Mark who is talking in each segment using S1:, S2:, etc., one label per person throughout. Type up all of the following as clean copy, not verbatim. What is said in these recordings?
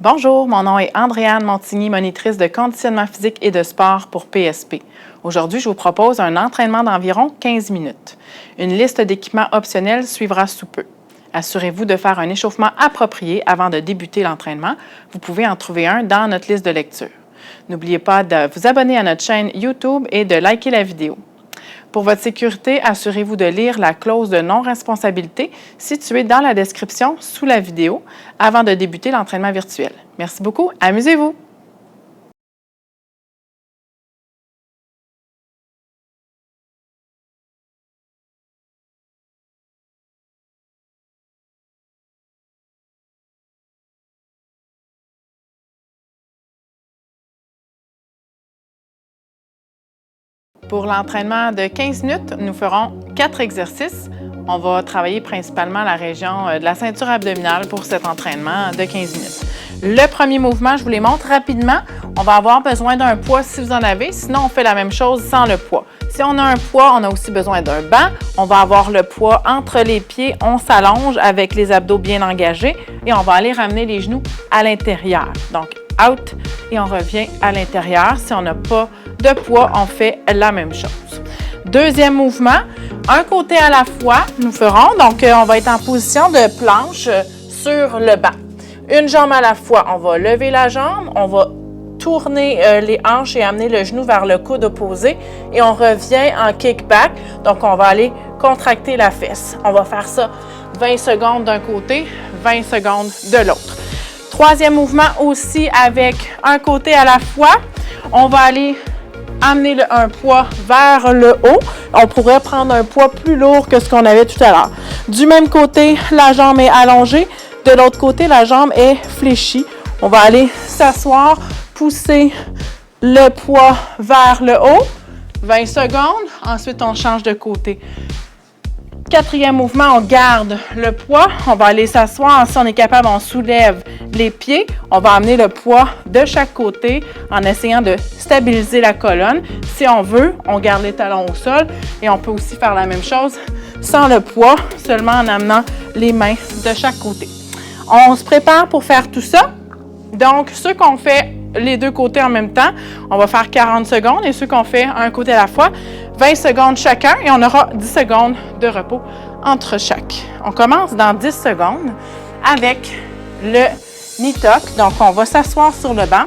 S1: Bonjour, mon nom est Andréane Montigny, monitrice de conditionnement physique et de sport pour PSP. Aujourd'hui, je vous propose un entraînement d'environ 15 minutes. Une liste d'équipements optionnels suivra sous peu. Assurez-vous de faire un échauffement approprié avant de débuter l'entraînement. Vous pouvez en trouver un dans notre liste de lecture. N'oubliez pas de vous abonner à notre chaîne YouTube et de liker la vidéo. Pour votre sécurité, assurez-vous de lire la clause de non-responsabilité située dans la description sous la vidéo avant de débuter l'entraînement virtuel. Merci beaucoup, amusez-vous! Pour l'entraînement de 15 minutes, nous ferons 4 exercices. On va travailler principalement la région de la ceinture abdominale pour cet entraînement de 15 minutes. Le premier mouvement, je vous les montre rapidement. On va avoir besoin d'un poids si vous en avez, sinon on fait la même chose sans le poids. Si on a un poids, on a aussi besoin d'un banc. On va avoir le poids entre les pieds, on s'allonge avec les abdos bien engagés et on va aller ramener les genoux à l'intérieur. Donc, out et on revient à l'intérieur. Si on n'a pas de poids, on fait la même chose. Deuxième mouvement, un côté à la fois, nous ferons. Donc, on va être en position de planche sur le banc. Une jambe à la fois, on va lever la jambe, on va tourner les hanches et amener le genou vers le coude opposé et on revient en kickback. Donc, on va aller contracter la fesse. On va faire ça 20 secondes d'un côté, 20 secondes de l'autre. Troisième mouvement aussi avec un côté à la fois. On va aller amener un poids vers le haut. On pourrait prendre un poids plus lourd que ce qu'on avait tout à l'heure. Du même côté, la jambe est allongée. De l'autre côté, la jambe est fléchie. On va aller s'asseoir, pousser le poids vers le haut. 20 secondes. Ensuite, on change de côté. Quatrième mouvement, on garde le poids. On va aller s'asseoir. Si on est capable, on soulève les pieds. On va amener le poids de chaque côté en essayant de stabiliser la colonne. Si on veut, on garde les talons au sol et on peut aussi faire la même chose sans le poids, seulement en amenant les mains de chaque côté. On se prépare pour faire tout ça. Donc, ceux qu'on fait les deux côtés en même temps, on va faire 40 secondes et ceux qu'on fait un côté à la fois, 20 secondes chacun et on aura 10 secondes de repos entre chaque. On commence dans 10 secondes avec le knee tuck. Donc, on va s'asseoir sur le banc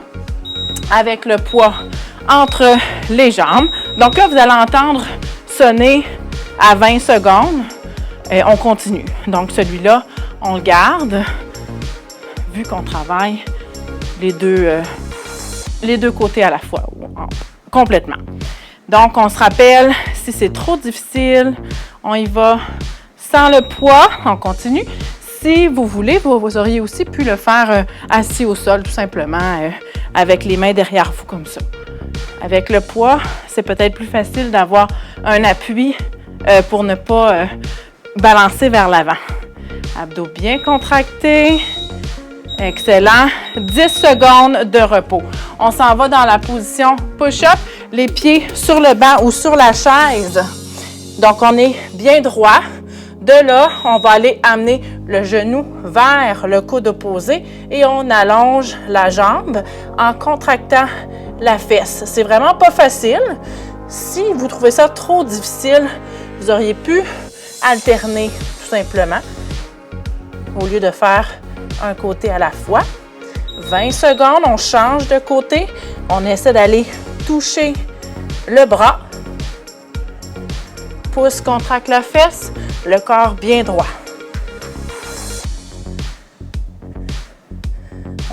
S1: avec le poids entre les jambes. Donc là, vous allez entendre sonner à 20 secondes et on continue. Donc, celui-là, on le garde vu qu'on travaille les deux côtés à la fois, complètement. Donc, on se rappelle, si c'est trop difficile, on y va sans le poids, on continue. Si vous voulez, vous auriez aussi pu le faire assis au sol, tout simplement, avec les mains derrière vous, comme ça. Avec le poids, c'est peut-être plus facile d'avoir un appui pour ne pas balancer vers l'avant. Abdos bien contractés. Excellent. 10 secondes de repos. On s'en va dans la position push-up, les pieds sur le banc ou sur la chaise. Donc, on est bien droit. De là, on va aller amener le genou vers le coude opposé et on allonge la jambe en contractant la fesse. C'est vraiment pas facile. Si vous trouvez ça trop difficile, vous auriez pu alterner tout simplement au lieu de faire un côté à la fois. 20 secondes, on change de côté. On essaie d'aller toucher le bras. Pouce contracte la fesse, le corps bien droit.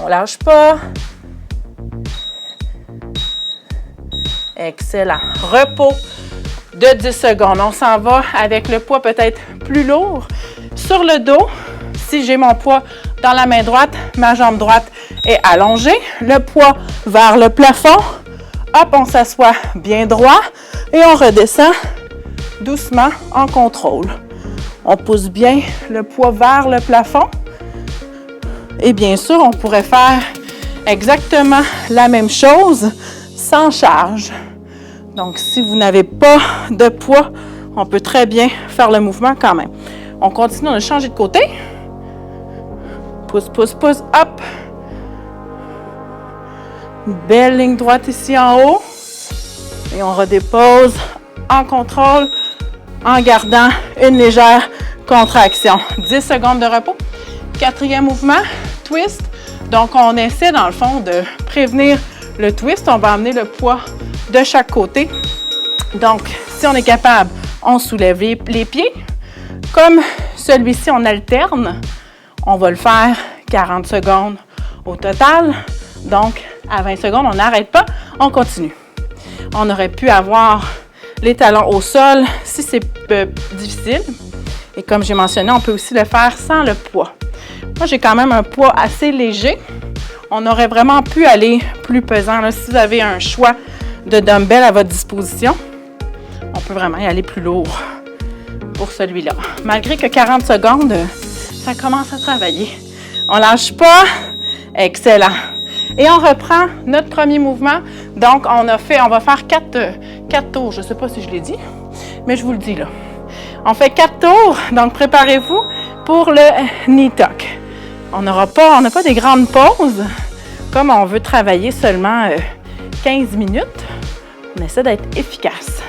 S1: On lâche pas. Excellent. Repos de 10 secondes. On s'en va avec le poids peut-être plus lourd. Sur le dos, si j'ai mon poids dans la main droite, ma jambe droite est allongée. Le poids vers le plafond. Hop, on s'assoit bien droit et on redescend doucement en contrôle. On pousse bien le poids vers le plafond. Et bien sûr, on pourrait faire exactement la même chose sans charge. Donc, si vous n'avez pas de poids, on peut très bien faire le mouvement quand même. On continue, on a changé de côté. Pousse, pousse, pousse, hop. Une belle ligne droite ici en haut. Et on redépose en contrôle en gardant une légère contraction. 10 secondes de repos. Quatrième mouvement, twist. Donc, on essaie dans le fond de prévenir le twist. On va amener le poids de chaque côté. Donc, si on est capable, on soulève les pieds. Comme celui-ci, on alterne. On va le faire 40 secondes au total. Donc, à 20 secondes, on n'arrête pas, on continue. On aurait pu avoir les talons au sol si c'est difficile. Et comme j'ai mentionné, on peut aussi le faire sans le poids. Moi, j'ai quand même un poids assez léger. On aurait vraiment pu aller plus pesant. Là, si vous avez un choix de dumbbell à votre disposition, on peut vraiment y aller plus lourd pour celui-là. Malgré que 40 secondes, ça commence à travailler. On lâche pas. Excellent. Et on reprend notre premier mouvement. Donc, on va faire 4 tours. Je ne sais pas si je l'ai dit, mais je vous le dis là. On fait 4 tours. Donc, préparez-vous pour le knee tuck. On n'a pas des grandes pauses. Comme on veut travailler seulement 15 minutes, on essaie d'être efficace.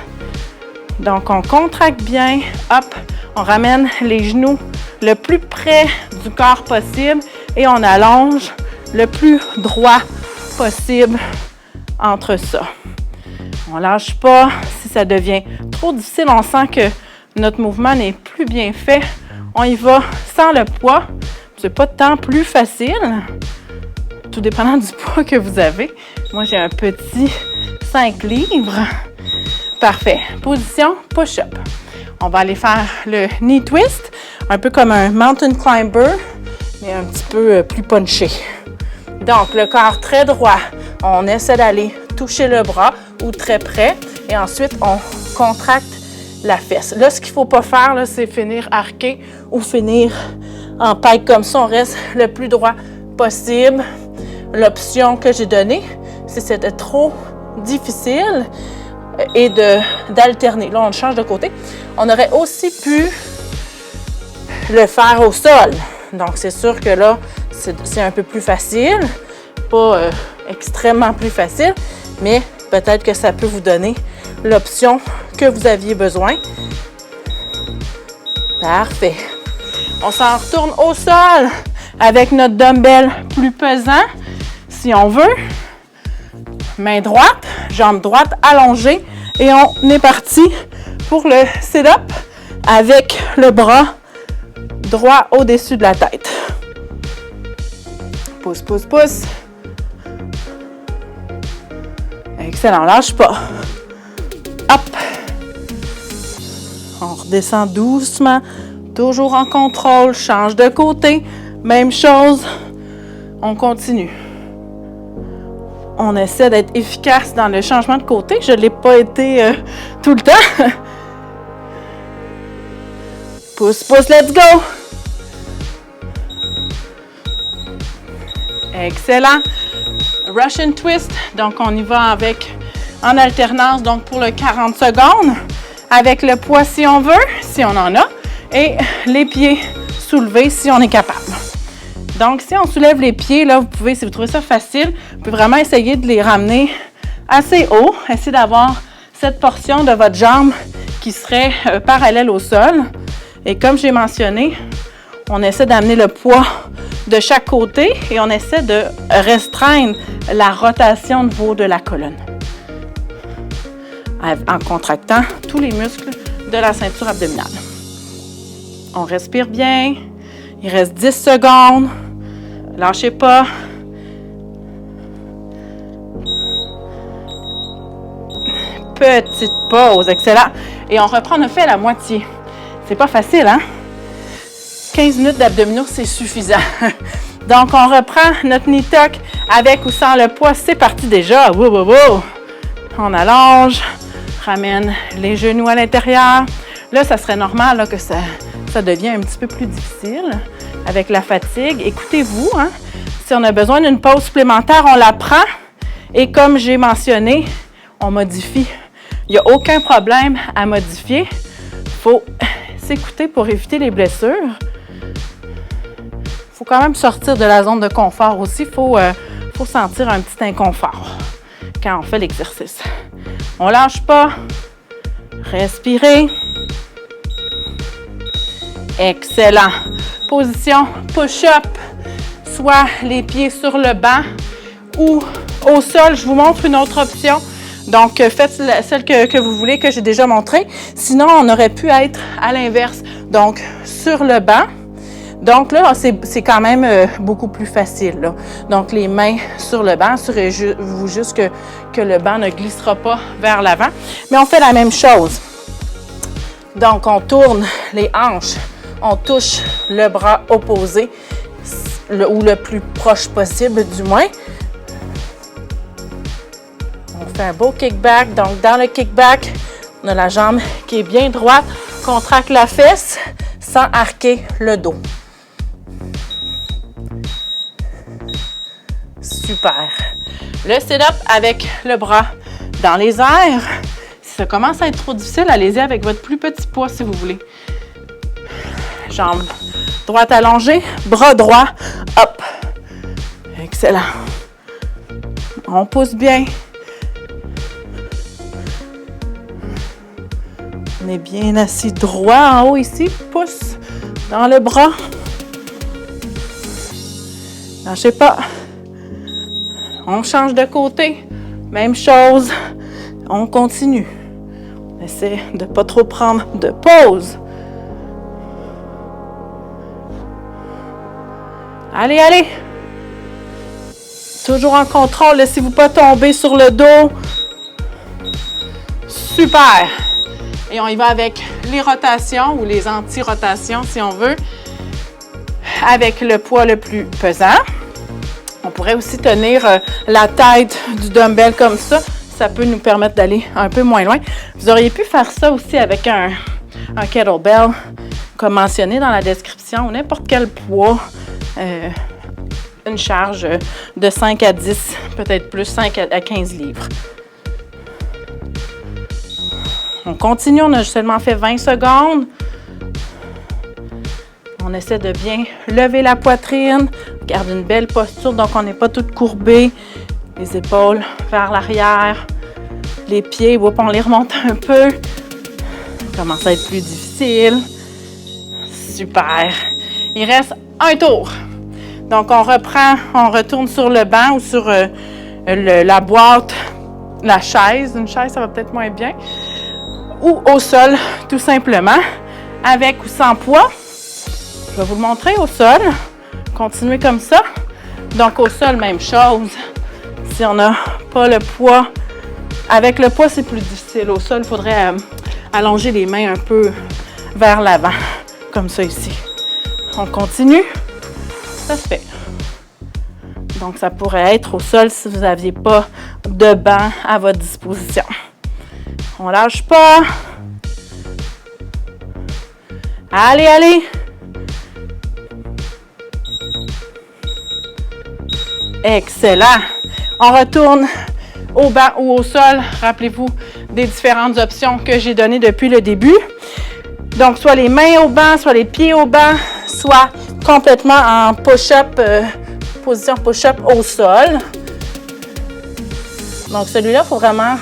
S1: Donc, on contracte bien. Hop, on ramène les genoux le plus près du corps possible et on allonge le plus droit possible entre ça. On ne lâche pas. Si ça devient trop difficile, on sent que notre mouvement n'est plus bien fait. On y va sans le poids. C'est pas tant plus facile, tout dépendant du poids que vous avez. Moi, j'ai un petit 5 livres. Parfait. Position push-up. On va aller faire le knee twist, un peu comme un mountain climber, mais un petit peu plus punché. Donc, le corps très droit. On essaie d'aller toucher le bras ou très près. Et ensuite, on contracte la fesse. Là, ce qu'il ne faut pas faire, là, c'est finir arqué ou finir en pike comme ça. On reste le plus droit possible. L'option que j'ai donnée, si c'était trop difficile, et d'alterner. Là, on change de côté. On aurait aussi pu le faire au sol. Donc, c'est sûr que là, c'est un peu plus facile. Pas extrêmement plus facile, mais peut-être que ça peut vous donner l'option que vous aviez besoin. Parfait. On s'en retourne au sol avec notre dumbbell plus pesant, si on veut. Main droite, jambe droite allongée et on est parti pour le sit-up avec le bras droit au-dessus de la tête. Pousse, pousse, pousse. Excellent, lâche pas. Hop. On redescend doucement, toujours en contrôle, change de côté. Même chose, on continue. On essaie d'être efficace dans le changement de côté. Je ne l'ai pas été tout le temps. Pousse, pousse, let's go! Excellent. Russian twist. Donc, on y va en alternance, donc pour le 40 secondes, avec le poids si on veut, si on en a, et les pieds soulevés si on est capable. Donc, si on soulève les pieds, là, vous pouvez, si vous trouvez ça facile, vous pouvez vraiment essayer de les ramener assez haut. Essayez d'avoir cette portion de votre jambe qui serait parallèle au sol. Et comme j'ai mentionné, on essaie d'amener le poids de chaque côté et on essaie de restreindre la rotation au niveau de la colonne en contractant tous les muscles de la ceinture abdominale. On respire bien. Il reste 10 secondes. Lâchez pas. Petite pause. Excellent. Et on reprend, on a fait la moitié. C'est pas facile, hein? 15 minutes d'abdominaux, c'est suffisant. Donc, on reprend notre knee tuck avec ou sans le poids. C'est parti déjà. Wow, wow, wow. On allonge. Ramène les genoux à l'intérieur. Là, ça serait normal là, que ça devient un petit peu plus difficile avec la fatigue. Écoutez-vous, hein? Si on a besoin d'une pause supplémentaire, on la prend. Et comme j'ai mentionné, on modifie. Il n'y a aucun problème à modifier. Il faut s'écouter pour éviter les blessures. Il faut quand même sortir de la zone de confort aussi. Il faut faut sentir un petit inconfort quand on fait l'exercice. On lâche pas. Respirez. Excellent. Position push-up, soit les pieds sur le banc ou au sol. Je vous montre une autre option. Donc, faites celle que vous voulez, que j'ai déjà montrée. Sinon, on aurait pu être à l'inverse. Donc, sur le banc. Donc là, c'est quand même beaucoup plus facile, là. Donc, les mains sur le banc, assurez-vous juste que le banc ne glissera pas vers l'avant. Mais on fait la même chose. Donc, on tourne les hanches, on touche le bras opposé, ou le plus proche possible du moins. On fait un beau kickback. Donc, dans le kickback, on a la jambe qui est bien droite, contracte la fesse sans arquer le dos. Super. Le sit-up avec le bras dans les airs. Si ça commence à être trop difficile, allez-y avec votre plus petit poids si vous voulez. Jambe droite allongée, bras droit, hop. Excellent. On pousse bien. On est bien assis droit en haut ici. Pousse dans le bras. Lâchez pas. On change de côté. Même chose. On continue. On essaie de ne pas trop prendre de pause. Allez, allez. Toujours en contrôle. Laissez-vous pas tomber sur le dos. Super. Et on y va avec les rotations ou les anti-rotations si on veut. Avec le poids le plus pesant. On pourrait aussi tenir la tête du dumbbell comme ça. Ça peut nous permettre d'aller un peu moins loin. Vous auriez pu faire ça aussi avec un kettlebell, comme mentionné dans la description, ou n'importe quel poids. Une charge de 5 à 10, peut-être plus, 5 à 15 livres. On continue, on a seulement fait 20 secondes. On essaie de bien lever la poitrine, garde une belle posture, donc on n'est pas toute courbée. Les épaules vers l'arrière, les pieds, on les remonte un peu. Ça commence à être plus difficile. Super. Il reste un tour. Donc on reprend, on retourne sur le banc ou sur la boîte, la chaise. Une chaise, ça va peut-être moins bien. Ou au sol, tout simplement, avec ou sans poids. Je vais vous le montrer au sol. Continuez comme ça. Donc, au sol, même chose. Si on n'a pas le poids, avec le poids, c'est plus difficile. Au sol, il faudrait allonger les mains un peu vers l'avant, comme ça ici. On continue. Ça se fait. Donc, ça pourrait être au sol si vous n'aviez pas de banc à votre disposition. On lâche pas. Allez, allez. Excellent. On retourne au banc ou au sol. Rappelez-vous des différentes options que j'ai données depuis le début. Donc, soit les mains au banc, soit les pieds au banc, soit complètement en push-up, position push-up au sol. Donc, celui-là, il faut vraiment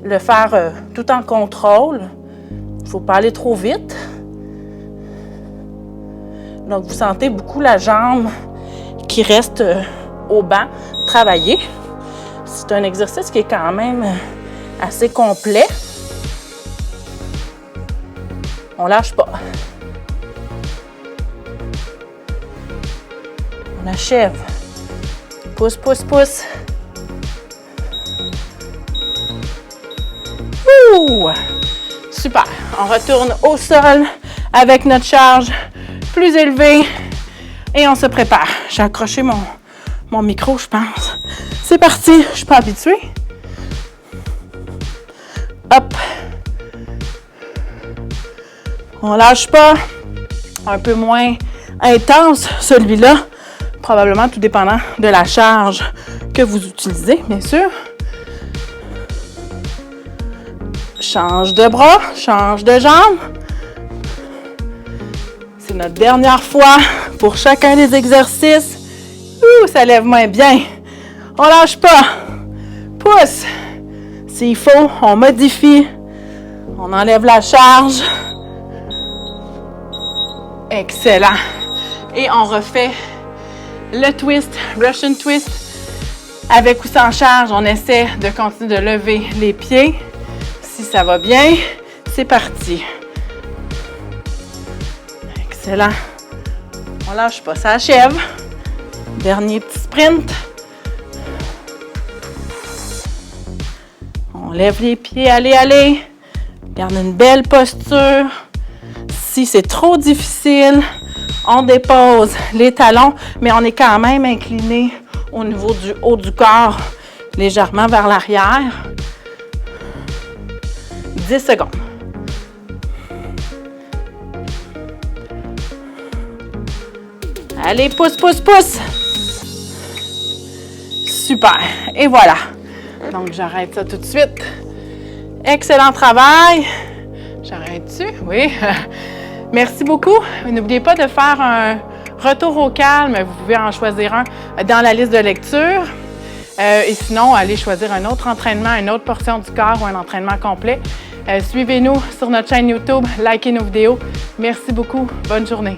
S1: le faire tout en contrôle. Il ne faut pas aller trop vite. Donc, vous sentez beaucoup la jambe qui reste au banc travailler. C'est un exercice qui est quand même assez complet. On lâche pas. On achève. Pousse, pousse, pousse. Ouh! Super. On retourne au sol avec notre charge plus élevée et on se prépare. J'ai accroché mon micro, je pense. C'est parti. Je ne suis pas habituée. Hop. On lâche pas. Un peu moins intense, celui-là. Probablement tout dépendant de la charge que vous utilisez, bien sûr. Change de bras, change de jambe. C'est notre dernière fois pour chacun des exercices. Ouh, ça lève moins bien.
S2: On lâche pas. Pousse. S'il faut, on modifie. On enlève la charge. Excellent. Et on refait le twist, Russian twist. Avec ou sans charge, on essaie de continuer de lever les pieds. Si ça va bien, c'est parti. Excellent. On lâche pas, ça achève. Dernier petit sprint. On lève les pieds, allez, allez. Garde une belle posture. Si c'est trop difficile, on dépose les talons, mais on est quand même incliné au niveau du haut du corps, légèrement vers l'arrière. 10 secondes. Allez, pousse, pousse, pousse. Super. Et voilà. Donc, j'arrête ça tout de suite. Excellent travail. J'arrête-tu? Oui. Merci beaucoup. N'oubliez pas de faire un retour au calme. Vous pouvez en choisir un dans la liste de lecture. Et sinon, allez choisir un autre entraînement, une autre portion du corps ou un entraînement complet. Suivez-nous sur notre chaîne YouTube, likez nos vidéos. Merci beaucoup. Bonne journée.